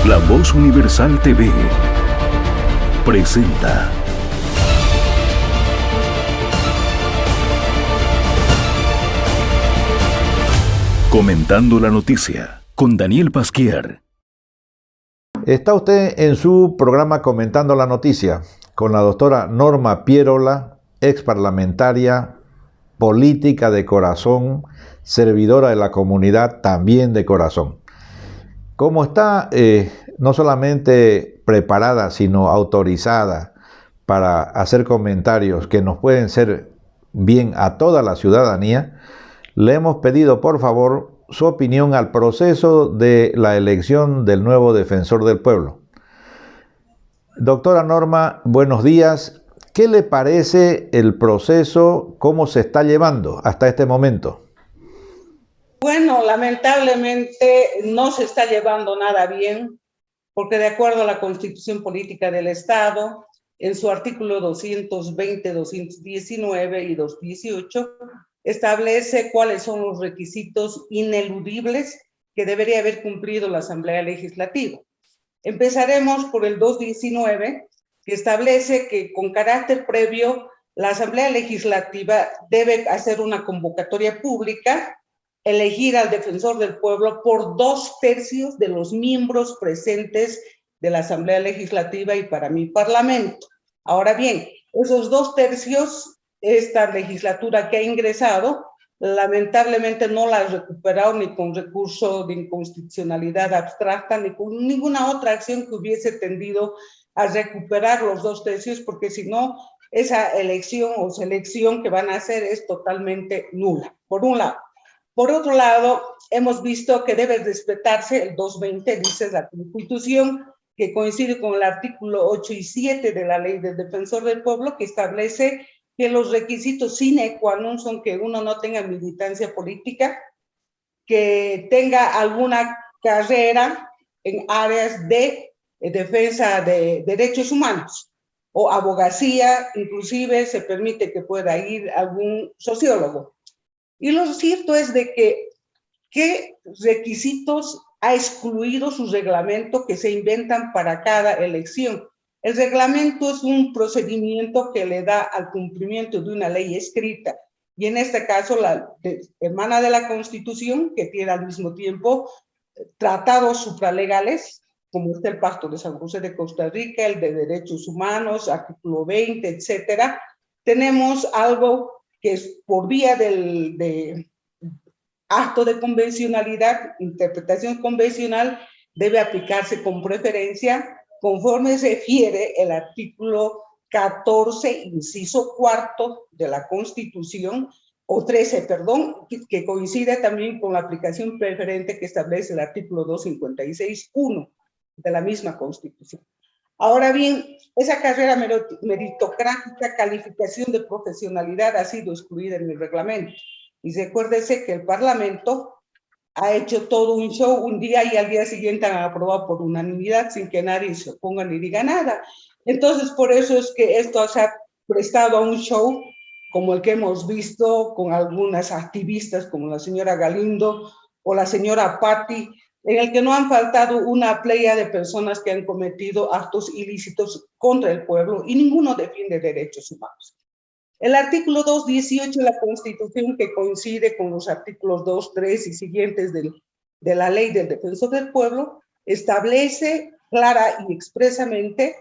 La Voz Universal TV presenta Comentando la Noticia con Daniel Pasquier. Está usted en su programa Comentando la Noticia con la doctora Norma Pierola, ex parlamentaria, política de corazón, servidora de la comunidad también de corazón. Como está no solamente preparada, sino autorizada para hacer comentarios que nos pueden ser bien a toda la ciudadanía, le hemos pedido por favor su opinión al proceso de la elección del nuevo defensor del pueblo. Doctora Norma, buenos días. ¿Qué le parece el proceso, cómo se está llevando hasta este momento? Bueno, lamentablemente no se está llevando nada bien, porque de acuerdo a la Constitución Política del Estado, en su artículo 220, 219 y 218, establece cuáles son los requisitos ineludibles que debería haber cumplido la Asamblea Legislativa. Empezaremos por el 219, que establece que con carácter previo, la Asamblea Legislativa debe hacer una convocatoria pública, elegir al defensor del pueblo por 2/3 de los miembros presentes de la Asamblea Legislativa y para mi Parlamento. Ahora bien, esos 2/3, esta legislatura que ha ingresado, lamentablemente no la ha recuperado ni con recurso de inconstitucionalidad abstracta, ni con ninguna otra acción que hubiese tendido a recuperar los 2/3, porque si no, esa elección o selección que van a hacer es totalmente nula, por un lado. Por otro lado, hemos visto que debe respetarse el 220, dice la Constitución, que coincide con el artículo 8 y 7 de la Ley del Defensor del Pueblo, que establece que los requisitos sine qua non son que uno no tenga militancia política, que tenga alguna carrera en áreas de defensa de derechos humanos o abogacía, inclusive se permite que pueda ir algún sociólogo. Y lo cierto es de que qué requisitos ha excluido su reglamento que se inventan para cada elección. El reglamento es un procedimiento que le da al cumplimiento de una ley escrita, y en este caso emana de la Constitución, que tiene al mismo tiempo tratados supralegales, como está el Pacto de San José de Costa Rica, el de Derechos Humanos, artículo 20, etcétera. Tenemos algo que es por vía de acto de convencionalidad, interpretación convencional, debe aplicarse con preferencia, conforme se refiere el artículo 14, inciso 4 de la Constitución, o 13, perdón, que coincide también con la aplicación preferente que establece el artículo 256.1 de la misma Constitución. Ahora bien, esa carrera meritocrática, calificación de profesionalidad ha sido excluida en el reglamento. Y recuérdese que el Parlamento ha hecho todo un show un día y al día siguiente han aprobado por unanimidad sin que nadie se oponga ni diga nada. Entonces, por eso es que esto se ha prestado a un show como el que hemos visto con algunas activistas como la señora Galindo o la señora Patti, en el que no han faltado una playa de personas que han cometido actos ilícitos contra el pueblo y ninguno defiende derechos humanos. El artículo 218 de la Constitución, que coincide con los artículos 2, 3 y siguientes de la Ley del Defensor del Pueblo, establece clara y expresamente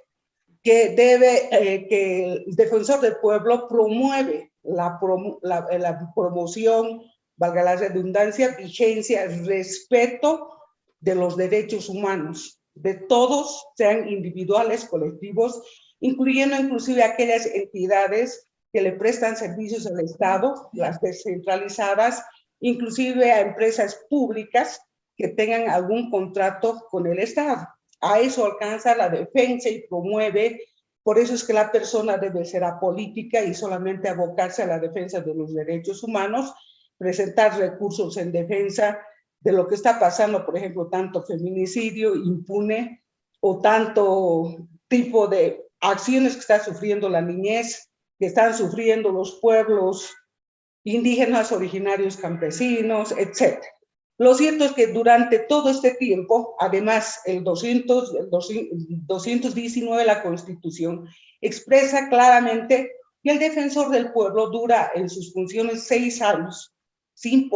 que que el Defensor del Pueblo promueve la promoción, valga la redundancia, vigencia, respeto de los derechos humanos, de todos, sean individuales, colectivos, incluyendo inclusive aquellas entidades que le prestan servicios al Estado, las descentralizadas, inclusive a empresas públicas que tengan algún contrato con el Estado. A eso alcanza la defensa y promueve. Por eso es que la persona debe ser apolítica y solamente abocarse a la defensa de los derechos humanos, presentar recursos en defensa de lo que está pasando, por ejemplo, tanto feminicidio impune o tanto tipo de acciones que está sufriendo la niñez, que están sufriendo los pueblos indígenas, originarios, campesinos, etc. Lo cierto es que durante todo este tiempo, además, el 219 de la Constitución expresa claramente que el defensor del pueblo dura en sus funciones 6 años sin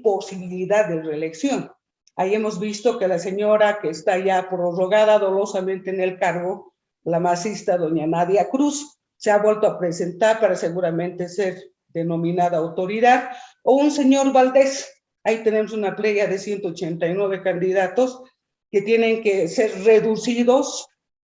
posibilidad de reelección. Ahí hemos visto que la señora que está ya prorrogada dolosamente en el cargo, la masista doña Nadia Cruz, se ha vuelto a presentar para seguramente ser denominada autoridad, o un señor Valdés. Ahí tenemos una playa de 189 candidatos que tienen que ser reducidos.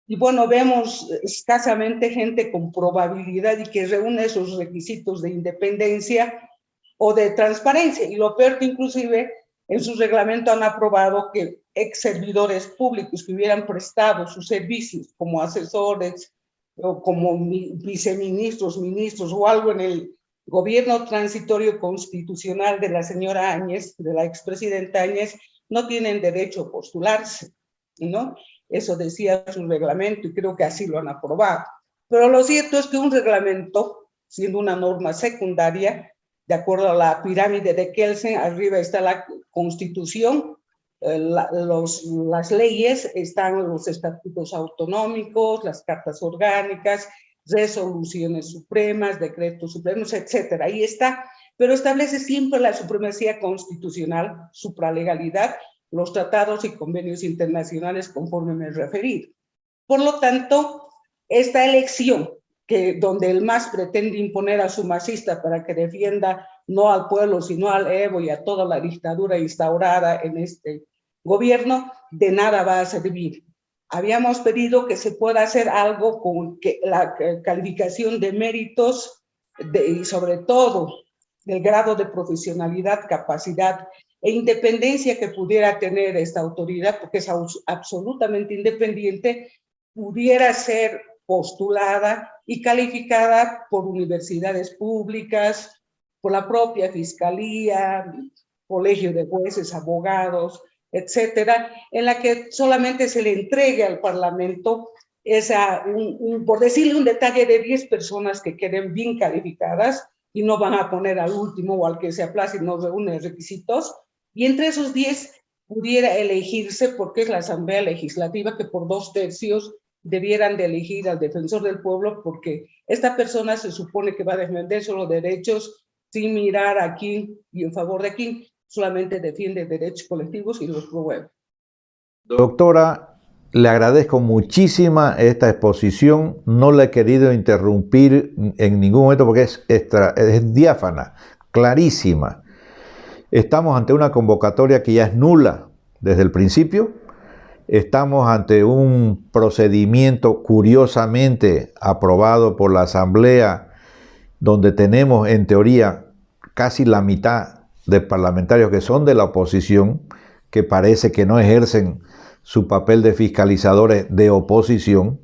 Y bueno, vemos escasamente gente con probabilidad y que reúne esos requisitos de independencia o de transparencia. Y lo peor que inclusive en su reglamento han aprobado que ex servidores públicos que hubieran prestado sus servicios como asesores o como viceministros, ministros o algo en el gobierno transitorio constitucional de la señora Áñez, de la expresidenta Áñez, no tienen derecho a postularse, ¿no? Eso decía su reglamento y creo que así lo han aprobado. Pero lo cierto es que un reglamento, siendo una norma secundaria, de acuerdo a la pirámide de Kelsen, arriba está la Constitución, las leyes, están los estatutos autonómicos, las cartas orgánicas, resoluciones supremas, decretos supremos, etcétera. Ahí está, pero establece siempre la supremacía constitucional, supralegalidad, los tratados y convenios internacionales conforme me referí. Por lo tanto, esta elección, donde el MAS pretende imponer a su masista para que defienda no al pueblo, sino al Evo y a toda la dictadura instaurada en este gobierno, de nada va a servir. Habíamos pedido que se pueda hacer algo con que la calificación de méritos y sobre todo del grado de profesionalidad, capacidad e independencia que pudiera tener esta autoridad, porque es absolutamente independiente, pudiera ser postulada y calificada por universidades públicas, por la propia fiscalía, colegio de jueces, abogados, etcétera, en la que solamente se le entregue al Parlamento por decirle un detalle, de 10 personas que queden bien calificadas y no van a poner al último o al que se aplace y no reúne requisitos, y entre esos 10 pudiera elegirse, porque es la Asamblea Legislativa que por 2/3 debieran de elegir al defensor del pueblo, porque esta persona se supone que va a defender solo derechos sin mirar a quién y en favor de quién, solamente defiende derechos colectivos y los promueve. Doctora, le agradezco muchísima esta exposición. No la he querido interrumpir en ningún momento porque es diáfana, clarísima. Estamos ante una convocatoria que ya es nula desde el principio. Estamos ante un procedimiento curiosamente aprobado por la Asamblea, donde tenemos en teoría casi la mitad de parlamentarios que son de la oposición, que parece que no ejercen su papel de fiscalizadores de oposición,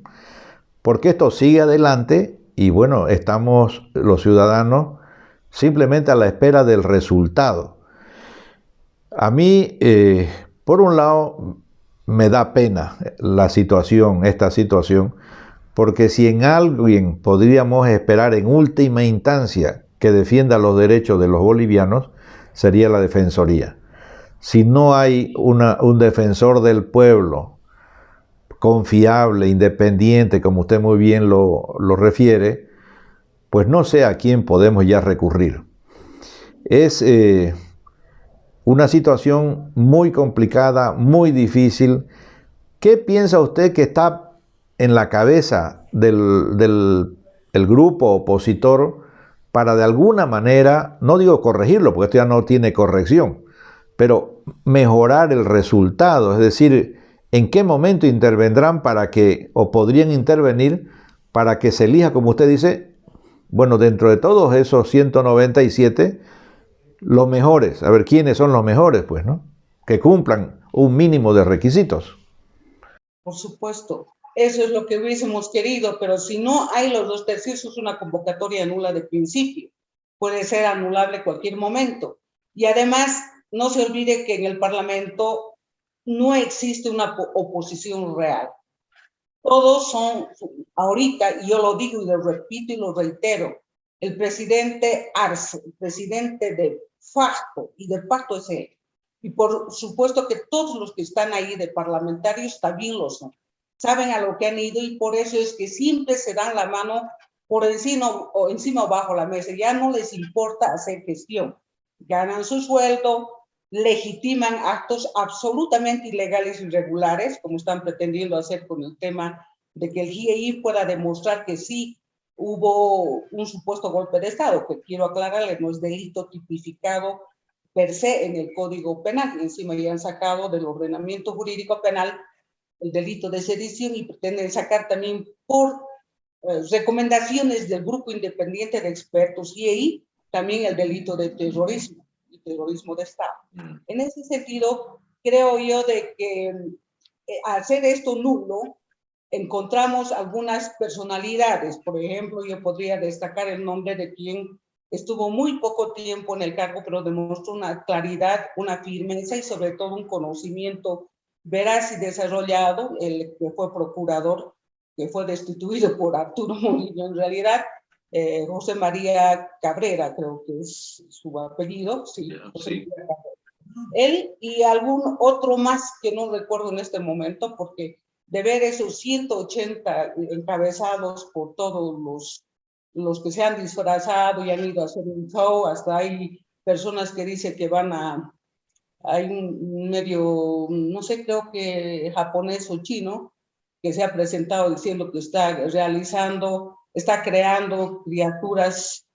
porque esto sigue adelante y bueno, estamos los ciudadanos simplemente a la espera del resultado. A mí, por un lado, me da pena esta situación, porque si en alguien podríamos esperar en última instancia que defienda los derechos de los bolivianos, sería la Defensoría. Si no hay un defensor del pueblo confiable, independiente, como usted muy bien lo refiere, pues no sé a quién podemos ya recurrir. Es una situación muy complicada, muy difícil. ¿Qué piensa usted que está en la cabeza del grupo opositor para de alguna manera, no digo corregirlo, porque esto ya no tiene corrección, pero mejorar el resultado? Es decir, ¿en qué momento intervendrán o podrían intervenir para que se elija, como usted dice, bueno, dentro de todos esos 197, los mejores? A ver, ¿quiénes son los mejores? Pues, ¿no? Que cumplan un mínimo de requisitos. Por supuesto, eso es lo que hubiésemos querido, pero si no hay los 2/3, es una convocatoria nula de principio. Puede ser anulable cualquier momento. Y además, no se olvide que en el Parlamento no existe una oposición real. Todos son, ahorita, y yo lo digo y lo repito y lo reitero, el presidente Arce, el presidente de facto, y de facto es él, Y por supuesto que todos los que están ahí de parlamentarios también lo son. Saben a lo que han ido y por eso es que siempre se dan la mano por encima o bajo la mesa. Ya no les importa hacer gestión. Ganan su sueldo, legitiman actos absolutamente ilegales y irregulares, como están pretendiendo hacer con el tema de que el GIEI pueda demostrar que sí hubo un supuesto golpe de Estado, que quiero aclararle, no es delito tipificado per se en el Código Penal. Encima ya han sacado del ordenamiento jurídico penal el delito de sedición y pretenden sacar también por recomendaciones del Grupo Independiente de Expertos GIEI también el delito de terrorismo y terrorismo de Estado. En ese sentido, creo yo de que hacer esto nulo, encontramos algunas personalidades. Por ejemplo, yo podría destacar el nombre de quien estuvo muy poco tiempo en el cargo, pero demostró una claridad, una firmeza y sobre todo un conocimiento veraz y desarrollado, el que fue procurador, que fue destituido por Arturo Murillo en realidad, José María Cabrera, creo que es su apellido, sí, José María Cabrera. Él y algún otro más que no recuerdo en este momento, porque de ver esos 180 encabezados por todos los que se han disfrazado y han ido a hacer un show, hasta hay personas que dicen que van a, hay un medio, no sé, creo que japonés o chino, que se ha presentado diciendo que está realizando, está creando criaturas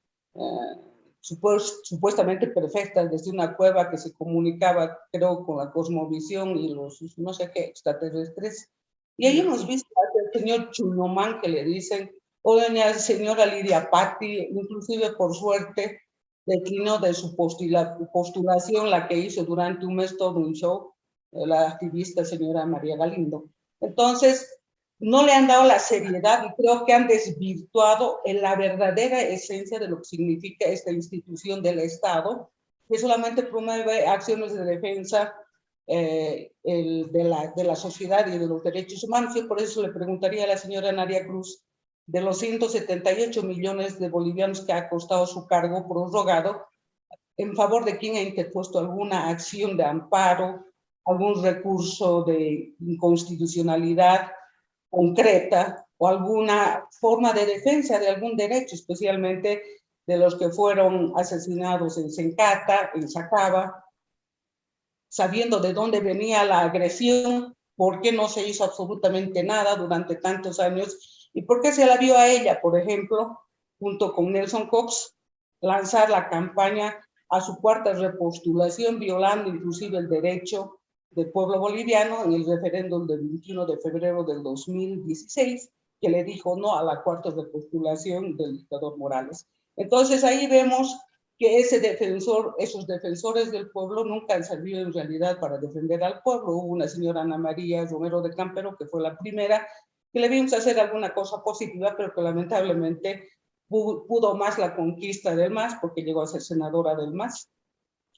supuestamente perfectas desde una cueva que se comunicaba, creo, con la cosmovisión y los, no sé qué, extraterrestres. Y ahí hemos visto al señor Chunomán que le dicen, o doña señora Lidia Patti, inclusive por suerte, declinó de su postulación, la que hizo durante un mes todo un show, la activista señora María Galindo. Entonces, no le han dado la seriedad y creo que han desvirtuado en la verdadera esencia de lo que significa esta institución del Estado, que solamente promueve acciones de defensa de la sociedad y de los derechos humanos. Y por eso le preguntaría a la señora Nadia Cruz, de los 178 millones de bolivianos que ha costado su cargo prorrogado, ¿en favor de quién ha interpuesto alguna acción de amparo, algún recurso de inconstitucionalidad concreta o alguna forma de defensa de algún derecho, especialmente de los que fueron asesinados en Sencata, en Sacaba, sabiendo de dónde venía la agresión, por qué no se hizo absolutamente nada durante tantos años y por qué se la vio a ella, por ejemplo, junto con Nelson Cox, lanzar la campaña a su cuarta repostulación, violando inclusive el derecho del pueblo boliviano en el referéndum del 21 de febrero del 2016, que le dijo no a la cuarta repostulación del dictador Morales. Entonces ahí vemos que esos defensores del pueblo nunca han servido en realidad para defender al pueblo. Hubo una señora Ana María Romero de Campero, que fue la primera, que le vimos hacer alguna cosa positiva, pero que lamentablemente pudo más la conquista del MAS, porque llegó a ser senadora del MAS.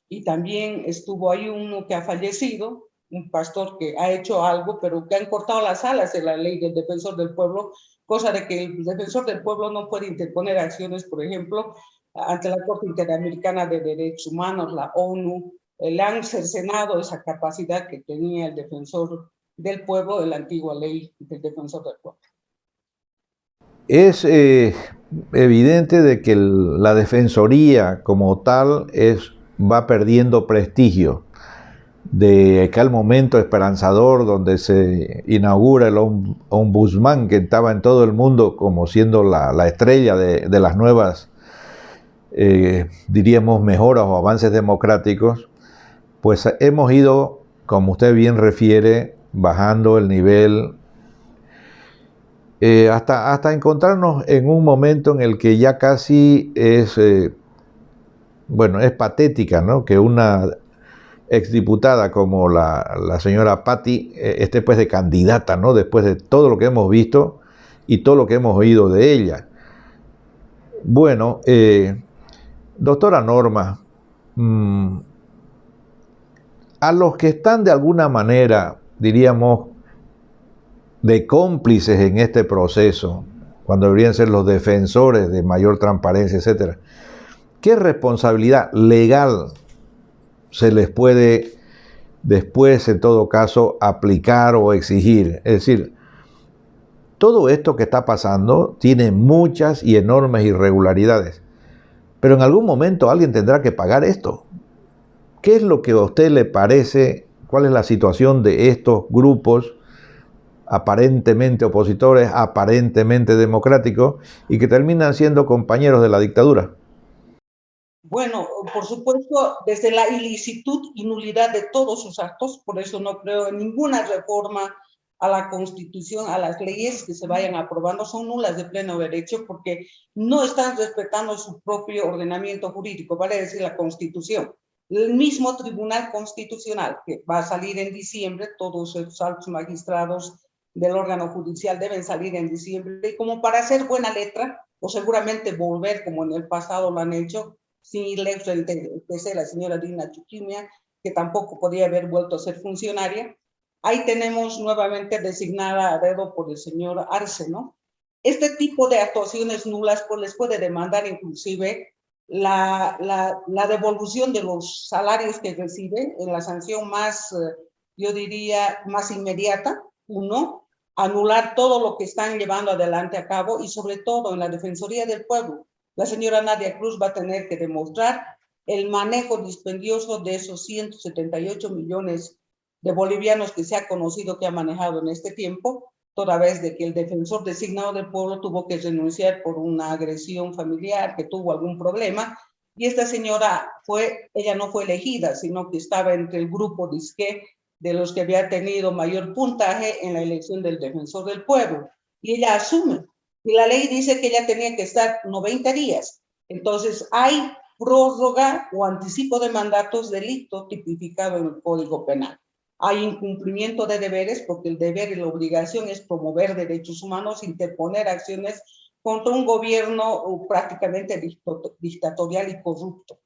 Y también estuvo ahí uno que ha fallecido, un pastor que ha hecho algo, pero que han cortado las alas de la ley del defensor del pueblo, cosa de que el defensor del pueblo no puede interponer acciones, por ejemplo, ante la Corte Interamericana de Derechos Humanos, la ONU. Le han cercenado esa capacidad que tenía el defensor del pueblo de la antigua ley del defensor del pueblo. Es evidente de que la defensoría como tal va perdiendo prestigio. De aquel momento esperanzador donde se inaugura el ombudsman, que estaba en todo el mundo como siendo la estrella de las nuevas, diríamos, mejoras o avances democráticos, pues hemos ido, como usted bien refiere, bajando el nivel hasta encontrarnos en un momento en el que ya casi es, bueno, es patética, ¿no? Que una exdiputada como la señora Patti esté pues de candidata, ¿no? Después de todo lo que hemos visto y todo lo que hemos oído de ella. Bueno, doctora Norma, a los que están de alguna manera, diríamos, de cómplices en este proceso, cuando deberían ser los defensores de mayor transparencia, etcétera, ¿qué responsabilidad legal se les puede después, en todo caso, aplicar o exigir. Es decir, todo esto que está pasando tiene muchas y enormes irregularidades, pero en algún momento alguien tendrá que pagar esto. ¿Qué es lo que a usted le parece? ¿Cuál es la situación de estos grupos aparentemente opositores, aparentemente democráticos, y que terminan siendo compañeros de la dictadura? Bueno, por supuesto, desde la ilicitud y nulidad de todos sus actos, por eso no creo en ninguna reforma a la Constitución, a las leyes que se vayan aprobando, son nulas de pleno derecho porque no están respetando su propio ordenamiento jurídico, vale decir la Constitución. El mismo Tribunal Constitucional, que va a salir en diciembre, todos los altos magistrados del órgano judicial deben salir en diciembre, y como para hacer buena letra, o seguramente volver, como en el pasado lo han hecho, sin ir lejos de la señora Dina Chuquimia, que tampoco podía haber vuelto a ser funcionaria. Ahí tenemos nuevamente designada a dedo por el señor Arce, ¿no? Este tipo de actuaciones nulas pues les puede demandar inclusive la devolución de los salarios que reciben en la sanción más, yo diría, más inmediata. Uno, anular todo lo que están llevando adelante a cabo, y sobre todo en la Defensoría del Pueblo. La señora Nadia Cruz va a tener que demostrar el manejo dispendioso de esos 178 millones de bolivianos que se ha conocido que ha manejado en este tiempo, toda vez de que el defensor designado del pueblo tuvo que renunciar por una agresión familiar, que tuvo algún problema, y esta señora ella no fue elegida, sino que estaba entre el grupo disque de los que había tenido mayor puntaje en la elección del defensor del pueblo, y ella asume. Y la ley dice que ella tenía que estar 90 días. Entonces, hay prórroga o anticipo de mandatos, delito tipificado en el Código Penal. Hay incumplimiento de deberes, porque el deber y la obligación es promover derechos humanos, interponer acciones contra un gobierno prácticamente dictatorial y corrupto,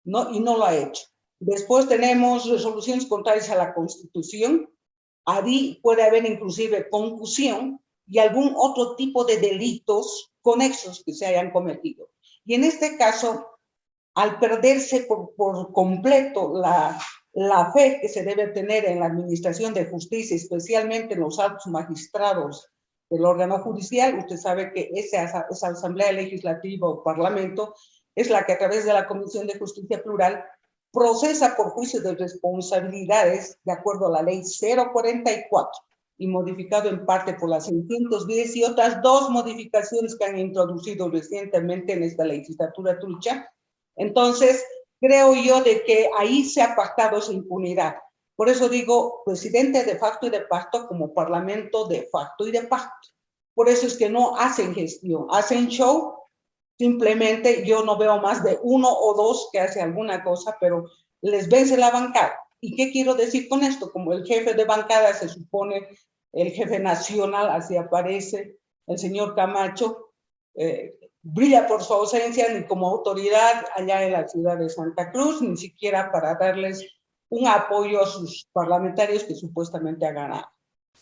¿no? Y no lo ha hecho. Después tenemos resoluciones contrarias a la Constitución. Ahí puede haber inclusive concusión y algún otro tipo de delitos conexos que se hayan cometido. Y en este caso, al perderse por completo la fe que se debe tener en la administración de justicia, especialmente en los altos magistrados del órgano judicial, usted sabe que esa asamblea legislativa o parlamento es la que a través de la Comisión de Justicia Plural procesa por juicio de responsabilidades de acuerdo a la ley 044 y modificado en parte por la 610 y otras dos modificaciones que han introducido recientemente en esta legislatura trucha. Entonces, creo yo de que ahí se ha pactado esa impunidad. Por eso digo, presidente de facto y de pacto como parlamento de facto y de pacto. Por eso es que no hacen gestión, hacen show. Simplemente yo no veo más de uno o dos que hace alguna cosa, pero les vence la bancada. ¿Y qué quiero decir con esto? Como el jefe de bancada se supone el jefe nacional, así aparece el señor Camacho, brilla por su ausencia ni como autoridad allá en la ciudad de Santa Cruz, ni siquiera para darles un apoyo a sus parlamentarios que supuestamente ha ganado.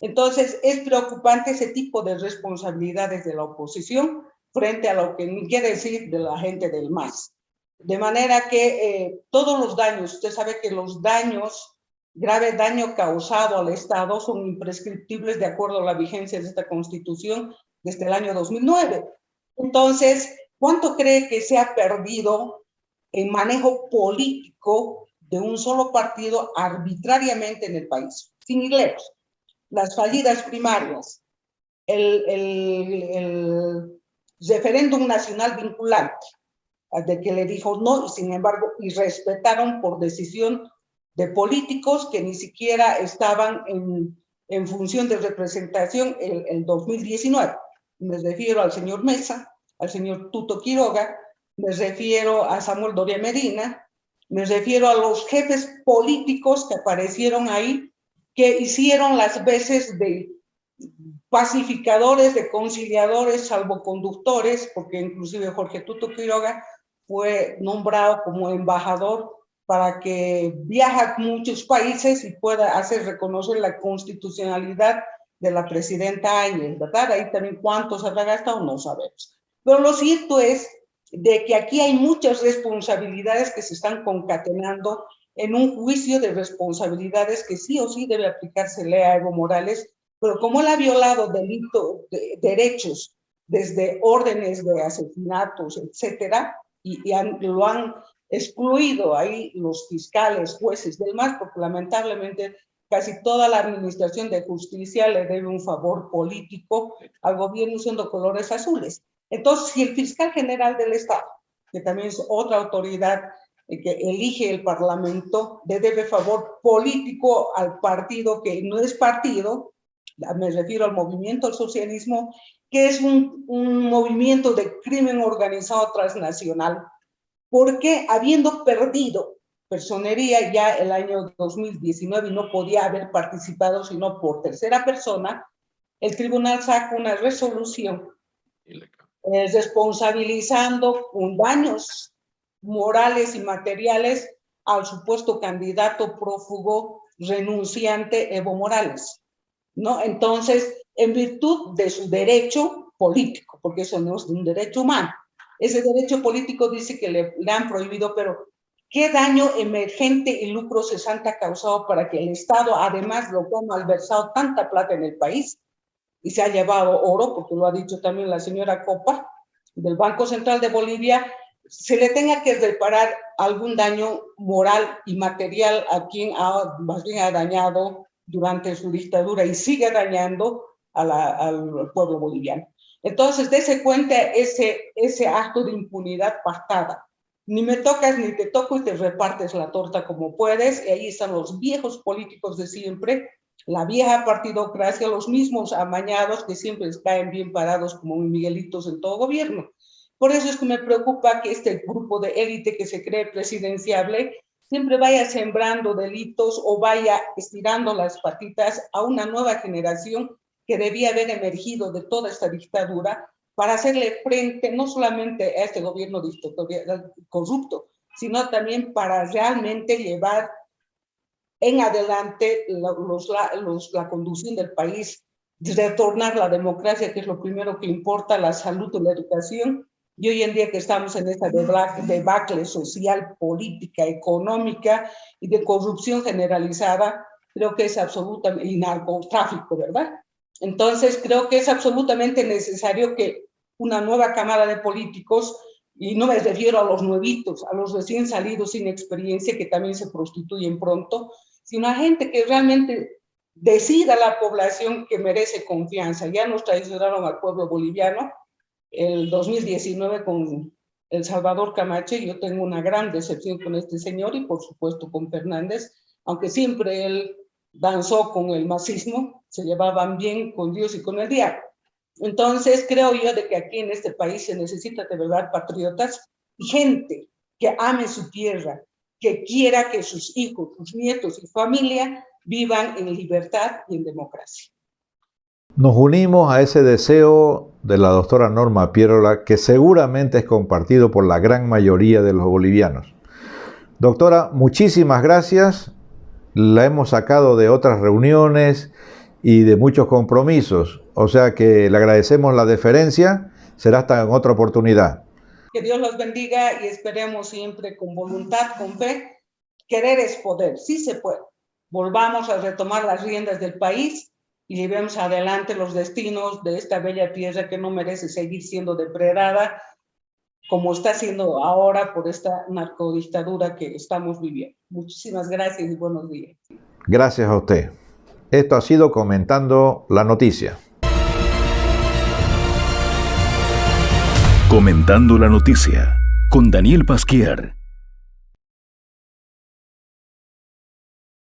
Entonces, es preocupante ese tipo de responsabilidades de la oposición frente a lo que ni quiere decir de la gente del MAS. De manera que todos los daños, usted sabe que los daños, grave daño causado al Estado son imprescriptibles de acuerdo a la vigencia de esta Constitución desde el año 2009. Entonces, ¿cuánto cree que se ha perdido en manejo político de un solo partido arbitrariamente en el país? Sin ir lejos. Las fallidas primarias, el referéndum nacional vinculante, de que le dijo no, y sin embargo, y respetaron por decisión de políticos que ni siquiera estaban en función de representación el 2019. Me refiero al señor Mesa, al señor Tuto Quiroga, me refiero a Samuel Doria Medina, me refiero a los jefes políticos que aparecieron ahí, que hicieron las veces de pacificadores, de conciliadores, salvoconductores, porque inclusive Jorge Tuto Quiroga fue nombrado como embajador para que viaje a muchos países y pueda hacer reconocer la constitucionalidad de la presidenta Áñez, ¿verdad? Ahí también cuántos habrá gastado, no sabemos. Pero lo cierto es de que aquí hay muchas responsabilidades que se están concatenando en un juicio de responsabilidades que sí o sí debe aplicársele a Evo Morales, pero como él ha violado derechos desde órdenes de asesinatos, etcétera, lo han excluido ahí los fiscales, jueces del MAS, porque lamentablemente casi toda la administración de justicia le debe un favor político al gobierno usando colores azules. Entonces, si el fiscal general del Estado, que también es otra autoridad que elige el Parlamento, le debe favor político al partido que no es partido, me refiero al movimiento al socialismo, que es un movimiento de crimen organizado transnacional, porque habiendo perdido personería ya el año 2019 y no podía haber participado sino por tercera persona, el tribunal saca una resolución responsabilizando con daños morales y materiales al supuesto candidato prófugo renunciante Evo Morales, ¿no? Entonces, en virtud de su derecho político, porque eso no es un derecho humano, ese derecho político dice que le han prohibido, pero ¿qué daño emergente y lucro cesante ha causado para que el Estado, además, lo que ha malversado tanta plata en el país y se ha llevado oro, porque lo ha dicho también la señora Copa, del Banco Central de Bolivia, se le tenga que reparar algún daño moral y material a quien más bien ha dañado durante su dictadura y sigue dañando al pueblo boliviano? Entonces, dése cuenta ese acto de impunidad pactada. Ni me tocas ni te toco y te repartes la torta como puedes. Y ahí están los viejos políticos de siempre, la vieja partidocracia, los mismos amañados que siempre caen bien parados como Miguelitos en todo gobierno. Por eso es que me preocupa que este grupo de élite que se cree presidenciable siempre vaya sembrando delitos o vaya estirando las patitas a una nueva generación que debía haber emergido de toda esta dictadura para hacerle frente no solamente a este gobierno dictatorial corrupto, sino también para realmente llevar en adelante la conducción del país, retornar la democracia, que es lo primero que importa, la salud y la educación. Y hoy en día que estamos en esta debacle social, política, económica y de corrupción generalizada, creo que es absolutamente, y narcotráfico, ¿verdad? Entonces creo que es absolutamente necesario que una nueva cámara de políticos, y no me refiero a los nuevitos, a los recién salidos sin experiencia que también se prostituyen pronto, sino a gente que realmente decida la población que merece confianza. Ya nos traicionaron al pueblo boliviano el 2019 con El Salvador Camacho, y yo tengo una gran decepción con este señor y por supuesto con Fernández, aunque siempre él danzó con el masismo, se llevaban bien con Dios y con el diablo. Entonces creo yo de que aquí en este país se necesita de verdad patriotas y gente que ame su tierra, que quiera que sus hijos, sus nietos y familia vivan en libertad y en democracia. Nos unimos a ese deseo de la doctora Norma Pierola, que seguramente es compartido por la gran mayoría de los bolivianos. Doctora, muchísimas gracias. La hemos sacado de otras reuniones y de muchos compromisos. O sea que le agradecemos la deferencia. Será hasta en otra oportunidad. Que Dios los bendiga y esperemos siempre con voluntad, con fe. Querer es poder, sí se puede. Volvamos a retomar las riendas del país y llevemos adelante los destinos de esta bella tierra que no merece seguir siendo depredada como está siendo ahora por esta narcodictadura que estamos viviendo. Muchísimas gracias y buenos días. Gracias a usted. Esto ha sido Comentando la Noticia. Comentando la Noticia con Daniel Pasquier.